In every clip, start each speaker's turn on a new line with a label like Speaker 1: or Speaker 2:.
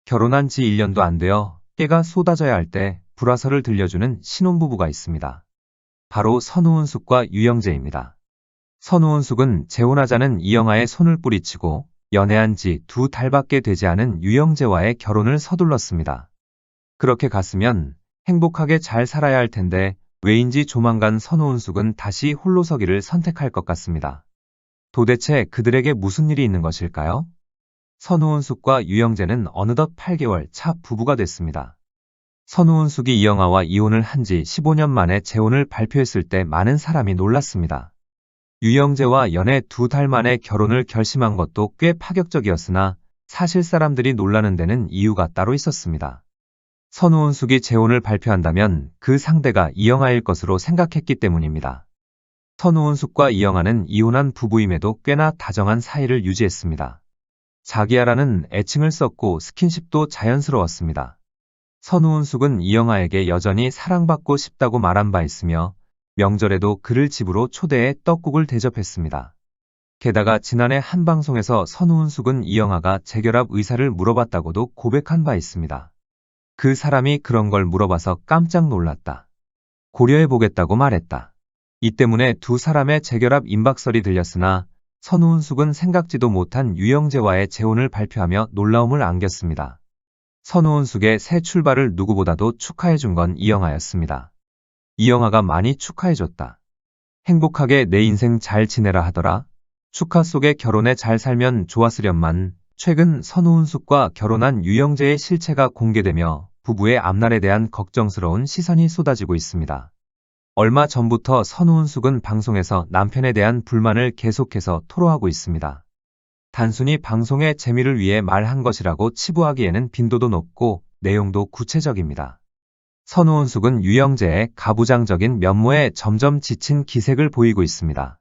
Speaker 1: 결혼한 지 1년도 안 되어 깨가 쏟아져야 할 때 불화설을 들려주는 신혼부부가 있습니다. 바로 선우은숙과 유영재입니다. 선우은숙은 재혼하자는 이영아의 손을 뿌리치고 연애한 지 2달밖에 되지 않은 유영재와의 결혼을 서둘렀습니다. 그렇게 갔으면 행복하게 잘 살아야 할 텐데 왜인지 조만간 선우은숙은 다시 홀로 서기를 선택할 것 같습니다. 도대체 그들에게 무슨 일이 있는 것일까요? 선우은숙과 유영재는 어느덧 8개월 차 부부가 됐습니다. 선우은숙이 이영아와 이혼을 한 지 15년 만에 재혼을 발표했을 때 많은 사람이 놀랐습니다. 유영재와 연애 2달 만에 결혼을 결심한 것도 꽤 파격적이었으나 사실 사람들이 놀라는 데는 이유가 따로 있었습니다. 선우은숙이 재혼을 발표한다면 그 상대가 이영아일 것으로 생각했기 때문입니다. 선우은숙과 이영아는 이혼한 부부임에도 꽤나 다정한 사이를 유지했습니다. 자기야라는 애칭을 썼고 스킨십도 자연스러웠습니다. 선우은숙은 이영아에게 여전히 사랑받고 싶다고 말한 바 있으며 명절에도 그를 집으로 초대해 떡국을 대접했습니다. 게다가 지난해 한 방송에서 선우은숙은 이영아가 재결합 의사를 물어봤다고도 고백한 바 있습니다. 그 사람이 그런 걸 물어봐서 깜짝 놀랐다. 고려해보겠다고 말했다. 이 때문에 두 사람의 재결합 임박설이 들렸으나 선우은숙은 생각지도 못한 유영재와의 재혼을 발표하며 놀라움을 안겼습니다. 선우은숙의 새 출발을 누구보다도 축하해준 건 이영아였습니다. 이영아가 많이 축하해줬다. 행복하게 내 인생 잘 지내라 하더라. 축하 속에 결혼에 잘 살면 좋았으련만 최근 선우은숙과 결혼한 유영재의 실체가 공개되며 부부의 앞날에 대한 걱정스러운 시선이 쏟아지고 있습니다. 얼마 전부터 선우은숙은 방송에서 남편에 대한 불만을 계속해서 토로하고 있습니다. 단순히 방송의 재미를 위해 말한 것이라고 치부하기에는 빈도도 높고 내용도 구체적입니다. 선우은숙은 유영재의 가부장적인 면모에 점점 지친 기색을 보이고 있습니다.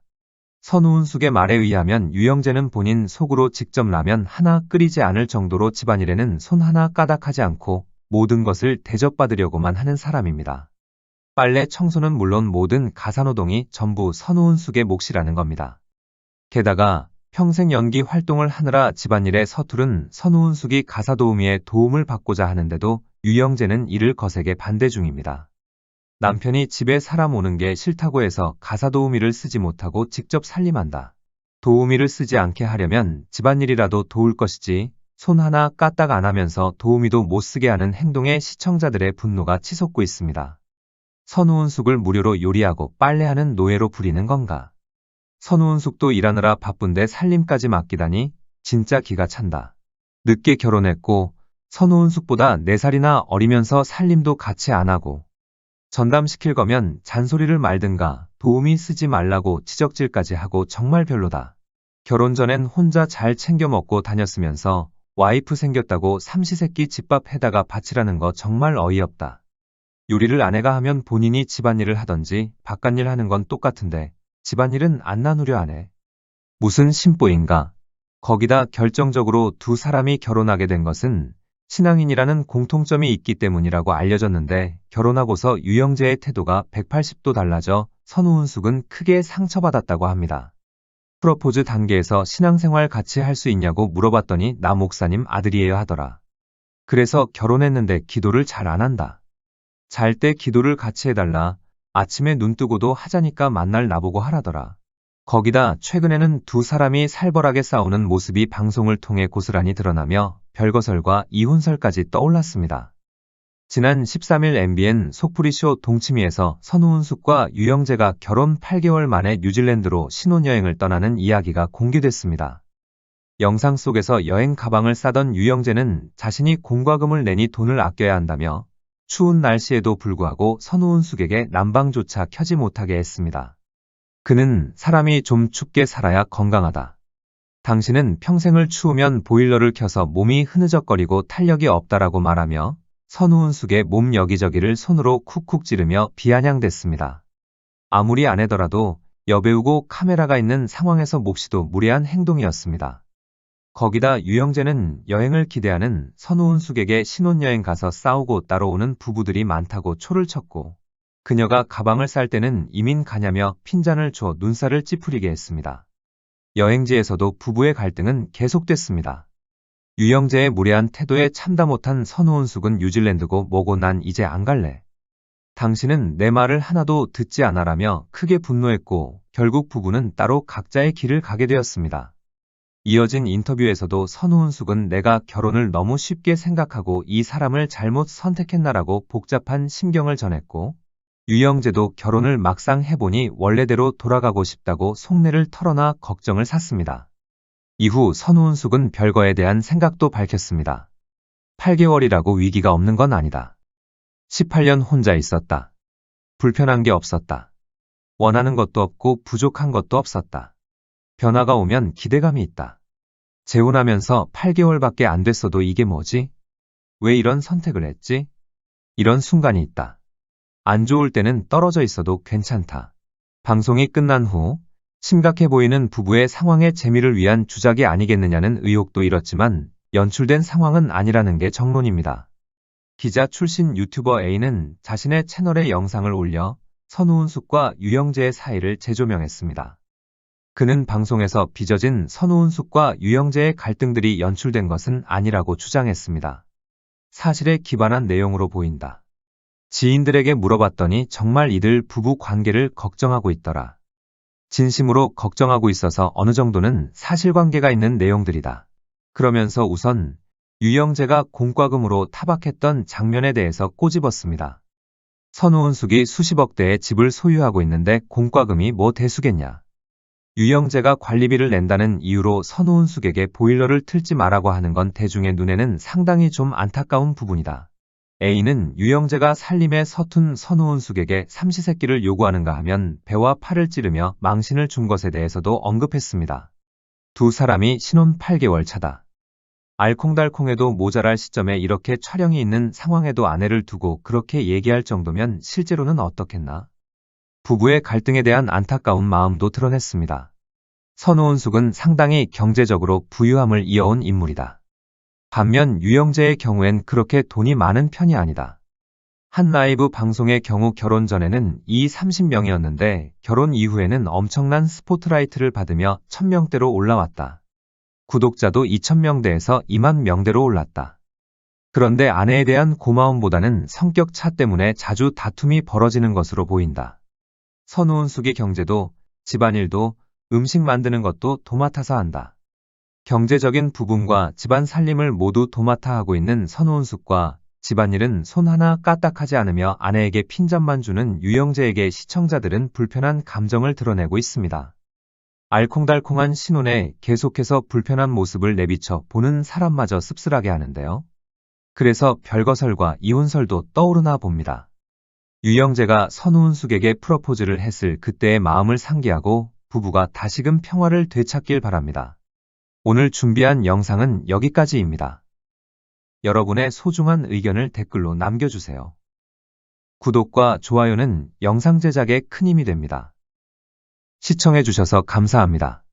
Speaker 1: 선우은숙의 말에 의하면 유영재는 본인 속으로 직접 라면 하나 끓이지 않을 정도로 집안일에는 손 하나 까닥하지 않고 모든 것을 대접받으려고만 하는 사람입니다. 빨래 청소는 물론 모든 가사노동이 전부 선우은숙의 몫이라는 겁니다. 게다가 평생 연기 활동을 하느라 집안일에 서투른 선우은숙이 가사도우미의 도움을 받고자 하는데도 유영재는 이를 거세게 반대 중입니다. 남편이 집에 사람 오는 게 싫다고 해서 가사도우미를 쓰지 못하고 직접 살림한다. 도우미를 쓰지 않게 하려면 집안일이라도 도울 것이지 손 하나 까딱 안 하면서 도우미도 못 쓰게 하는 행동에 시청자들의 분노가 치솟고 있습니다. 선우은숙을 무료로 요리하고 빨래하는 노예로 부리는 건가? 선우은숙도 일하느라 바쁜데 살림까지 맡기다니 진짜 기가 찬다. 늦게 결혼했고 선우은숙보다 4살이나 어리면서 살림도 같이 안 하고 전담시킬 거면 잔소리를 말든가 도우미 쓰지 말라고 지적질까지 하고 정말 별로다. 결혼 전엔 혼자 잘 챙겨 먹고 다녔으면서 와이프 생겼다고 삼시세끼 집밥 해다가 바치라는 거 정말 어이없다. 요리를 아내가 하면 본인이 집안일을 하던지 바깥일 하는 건 똑같은데 집안일은 안 나누려 하네. 무슨 심보인가. 거기다 결정적으로 두 사람이 결혼하게 된 것은 신앙인이라는 공통점이 있기 때문이라고 알려졌는데 결혼하고서 유영재의 태도가 180도 달라져 선우은숙은 크게 상처받았다고 합니다. 프러포즈 단계에서 신앙생활 같이 할 수 있냐고 물어봤더니 나 목사님 아들이에요 하더라. 그래서 결혼했는데 기도를 잘 안 한다. 잘 때 기도를 같이 해달라. 아침에 눈 뜨고도 하자니까 만날 나보고 하라더라. 거기다 최근에는 두 사람이 살벌하게 싸우는 모습이 방송을 통해 고스란히 드러나며 별거설과 이혼설까지 떠올랐습니다. 지난 13일 MBN 속풀이쇼 동치미에서 선우은숙과 유영재가 결혼 8개월 만에 뉴질랜드로 신혼여행을 떠나는 이야기가 공개됐습니다. 영상 속에서 여행 가방을 싸던 유영재는 자신이 공과금을 내니 돈을 아껴야 한다며 추운 날씨에도 불구하고 선우은숙에게 난방조차 켜지 못하게 했습니다. 그는 사람이 좀 춥게 살아야 건강하다. 당신은 평생을 추우면 보일러를 켜서 몸이 흐느적거리고 탄력이 없다라고 말하며 선우은숙의 몸 여기저기를 손으로 쿡쿡 찌르며 비아냥댔습니다. 아무리 아내더라도 여배우고 카메라가 있는 상황에서 몹시도 무례한 행동이었습니다. 거기다 유영재는 여행을 기대하는 선우은숙에게 신혼여행 가서 싸우고 따로 오는 부부들이 많다고 초를 쳤고 그녀가 가방을 쌀 때는 이민 가냐며 핀잔을 줘 눈살을 찌푸리게 했습니다. 여행지에서도 부부의 갈등은 계속됐습니다. 유영재의 무례한 태도에 참다 못한 선우은숙은 뉴질랜드고 뭐고 난 이제 안 갈래. 당신은 내 말을 하나도 듣지 않아라며 크게 분노했고 결국 부부는 따로 각자의 길을 가게 되었습니다. 이어진 인터뷰에서도 선우은숙은 내가 결혼을 너무 쉽게 생각하고 이 사람을 잘못 선택했나라고 복잡한 심경을 전했고 유영재도 결혼을 막상 해보니 원래대로 돌아가고 싶다고 속내를 털어놔 걱정을 샀습니다. 이후 선우은숙은 별거에 대한 생각도 밝혔습니다. 8개월이라고 위기가 없는 건 아니다. 18년 혼자 있었다. 불편한 게 없었다. 원하는 것도 없고 부족한 것도 없었다. 변화가 오면 기대감이 있다. 재혼하면서 8개월밖에 안 됐어도 이게 뭐지? 왜 이런 선택을 했지? 이런 순간이 있다. 안 좋을 때는 떨어져 있어도 괜찮다. 방송이 끝난 후 심각해 보이는 부부의 상황의 재미를 위한 주작이 아니겠느냐는 의혹도 일었지만 연출된 상황은 아니라는 게 정론입니다. 기자 출신 유튜버 A는 자신의 채널에 영상을 올려 선우은숙과 유영재의 사이를 재조명했습니다. 그는 방송에서 빚어진 선우은숙과 유영재의 갈등들이 연출된 것은 아니라고 주장했습니다. 사실에 기반한 내용으로 보인다. 지인들에게 물어봤더니 정말 이들 부부 관계를 걱정하고 있더라. 진심으로 걱정하고 있어서 어느 정도는 사실관계가 있는 내용들이다. 그러면서 우선 유영재가 공과금으로 타박했던 장면에 대해서 꼬집었습니다. 선우은숙이 수십억 대의 집을 소유하고 있는데 공과금이 뭐 대수겠냐. 유영재가 관리비를 낸다는 이유로 선우은숙에게 보일러를 틀지 말라고 하는 건 대중의 눈에는 상당히 좀 안타까운 부분이다. A는 유영재가 살림에 서툰 선우은숙에게 삼시세끼를 요구하는가 하면 배와 팔을 찌르며 망신을 준 것에 대해서도 언급했습니다. 두 사람이 신혼 8개월 차다. 알콩달콩해도 모자랄 시점에 이렇게 촬영이 있는 상황에도 아내를 두고 그렇게 얘기할 정도면 실제로는 어떻겠나? 부부의 갈등에 대한 안타까운 마음도 드러냈습니다. 선우은숙은 상당히 경제적으로 부유함을 이어온 인물이다. 반면 유영재의 경우엔 그렇게 돈이 많은 편이 아니다. 한 라이브 방송의 경우 결혼 전에는 30명이었는데 결혼 이후에는 엄청난 스포트라이트를 받으며 1000명대로 올라왔다. 구독자도 2000명대에서 2만 명대로 올랐다. 그런데 아내에 대한 고마움보다는 성격 차 때문에 자주 다툼이 벌어지는 것으로 보인다. 선우은숙의 경제도 집안일도 음식 만드는 것도 도맡아서 한다. 경제적인 부분과 집안 살림을 모두 도맡아 하고 있는 선우은숙과 집안일은 손 하나 까딱하지 않으며 아내에게 핀잔만 주는 유영재에게 시청자들은 불편한 감정을 드러내고 있습니다. 알콩달콩한 신혼에 계속해서 불편한 모습을 내비쳐 보는 사람마저 씁쓸하게 하는데요. 그래서 별거설과 이혼설도 떠오르나 봅니다. 유영재가 선우은숙에게 프러포즈를 했을 그때의 마음을 상기하고 부부가 다시금 평화를 되찾길 바랍니다. 오늘 준비한 영상은 여기까지입니다. 여러분의 소중한 의견을 댓글로 남겨주세요. 구독과 좋아요는 영상 제작에 큰 힘이 됩니다. 시청해주셔서 감사합니다.